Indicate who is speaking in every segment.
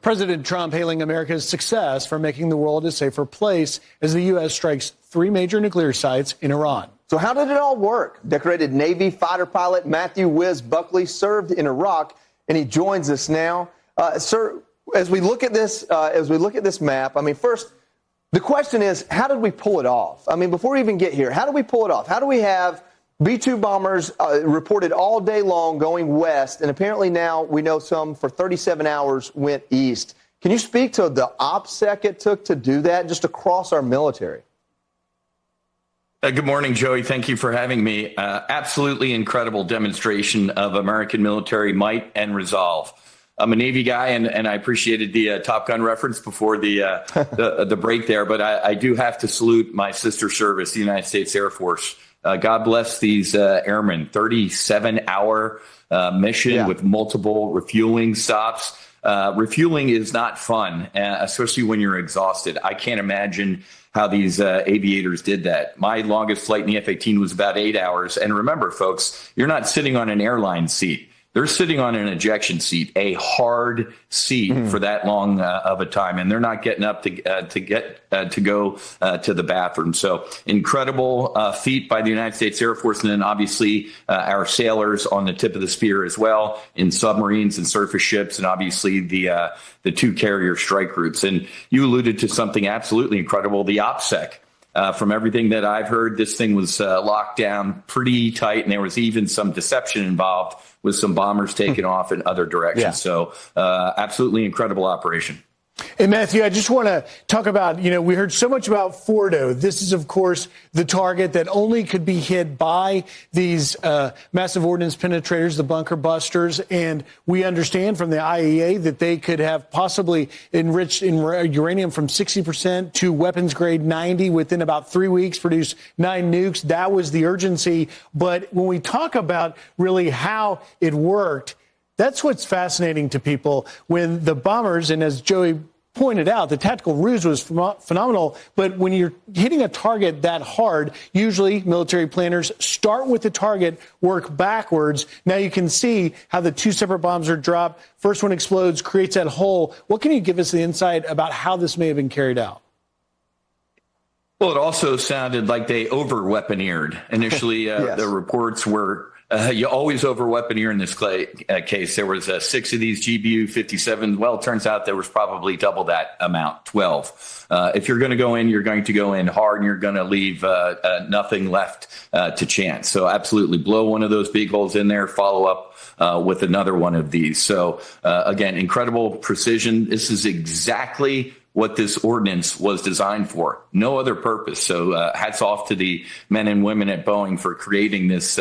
Speaker 1: President Trump hailing America's success for making the world a safer place as the U.S. strikes 3 major nuclear sites in Iran.
Speaker 2: So how did it all work? Decorated Navy fighter pilot Matthew Whiz Buckley served in Iraq, and he joins us now. Sir, as we look at this map, I mean, first, the question is, how did we pull it off? I mean, before we even get here, how did we pull it off? How do we have B-2 bombers reported all day long going west, and apparently now we know some for 37 hours went east? Can you speak to the OPSEC it took to do that just across our military?
Speaker 3: Good morning, Joey. Thank you for having me. Absolutely incredible demonstration of American military might and resolve. I'm a Navy guy, and I appreciated the Top Gun reference before the break there. But I do have to salute my sister service, the United States Air Force. God bless these airmen. 37-hour mission with multiple refueling stops. Refueling is not fun, especially when you're exhausted. I can't imagine how these aviators did that. My longest flight in the F-18 was about 8 hours. And remember, folks, you're not sitting on an airline seat. They're sitting on an ejection seat, a hard seat for that long of a time, and they're not getting up to go to the bathroom. So incredible feat by the United States Air Force, and then obviously our sailors on the tip of the spear as well in submarines and surface ships, and obviously the 2 carrier strike groups. And you alluded to something absolutely incredible: the OPSEC. From everything that I've heard, this thing was locked down pretty tight, and there was even some deception involved with some bombers taking off in other directions. Yeah. So absolutely incredible operation.
Speaker 1: Hey, Matthew, I just want to talk about, we heard so much about Fordo. This is, of course, the target that only could be hit by these massive ordnance penetrators, the bunker busters. And we understand from the IAEA that they could have possibly enriched in uranium from 60% to weapons grade 90 within about 3 weeks, produce 9 nukes. That was the urgency. But when we talk about really how it worked, that's what's fascinating to people when the bombers, and as Joey pointed out, the tactical ruse was phenomenal. But when you're hitting a target that hard, usually military planners start with the target, work backwards. Now you can see how the 2 separate bombs are dropped. First one explodes, creates that hole. What can you give us the insight about how this may have been carried out?
Speaker 3: Well, it also sounded like they over-weaponeered. Initially, yes. The reports were you always over-weaponeer in this case. There was 6 of these GBU-57. Well, it turns out there was probably double that amount, 12. If you're going to go in, you're going to go in hard, and you're going to leave nothing left to chance. So absolutely blow one of those big holes in there, follow up with another one of these. So, again, incredible precision. This is exactly what this ordinance was designed for. No other purpose. So hats off to the men and women at Boeing for creating this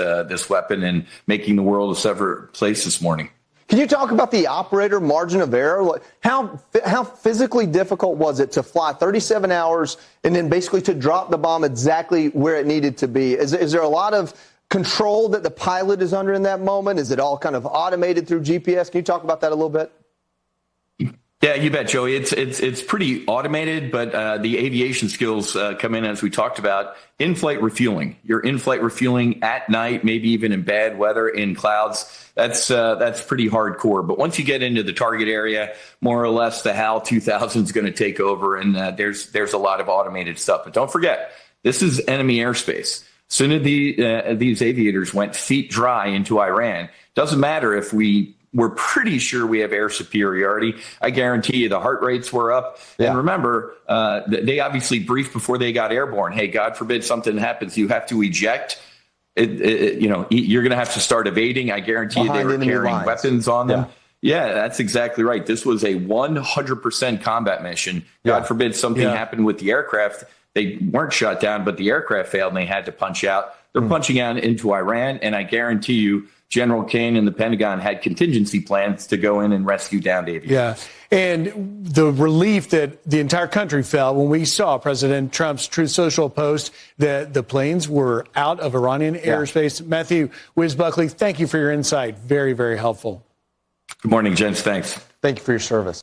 Speaker 3: weapon and making the world a safer place this morning.
Speaker 2: Can you talk about the operator margin of error? How physically difficult was it to fly 37 hours and then basically to drop the bomb exactly where it needed to be? Is there a lot of control that the pilot is under in that moment? Is it all kind of automated through GPS? Can you talk about that a little bit?
Speaker 3: Yeah, you bet, Joey. It's pretty automated, but the aviation skills come in, as we talked about, in-flight refueling. You're in-flight refueling at night, maybe even in bad weather, in clouds. That's pretty hardcore. But once you get into the target area, more or less, the HAL 2000 is going to take over, and there's a lot of automated stuff. But don't forget, this is enemy airspace. Soon as these aviators went feet dry into Iran, doesn't matter if we're pretty sure we have air superiority. I guarantee you the heart rates were up. Yeah. And remember, they obviously briefed before they got airborne. Hey, God forbid something happens, you have to eject. You're going to have to start evading. I guarantee you they were carrying weapons on them. Yeah, that's exactly right. This was a 100% combat mission. God forbid something happened with the aircraft. They weren't shot down, but the aircraft failed and they had to punch out. They're punching out into Iran, and I guarantee you General Kane and the Pentagon had contingency plans to go in and rescue downed aviators.
Speaker 1: Yeah, and the relief that the entire country felt when we saw President Trump's Truth Social post that the planes were out of Iranian airspace. Matthew, Whiz Buckley, thank you for your insight. Very, very helpful.
Speaker 3: Good morning, gents. Thanks.
Speaker 2: Thank you for your service.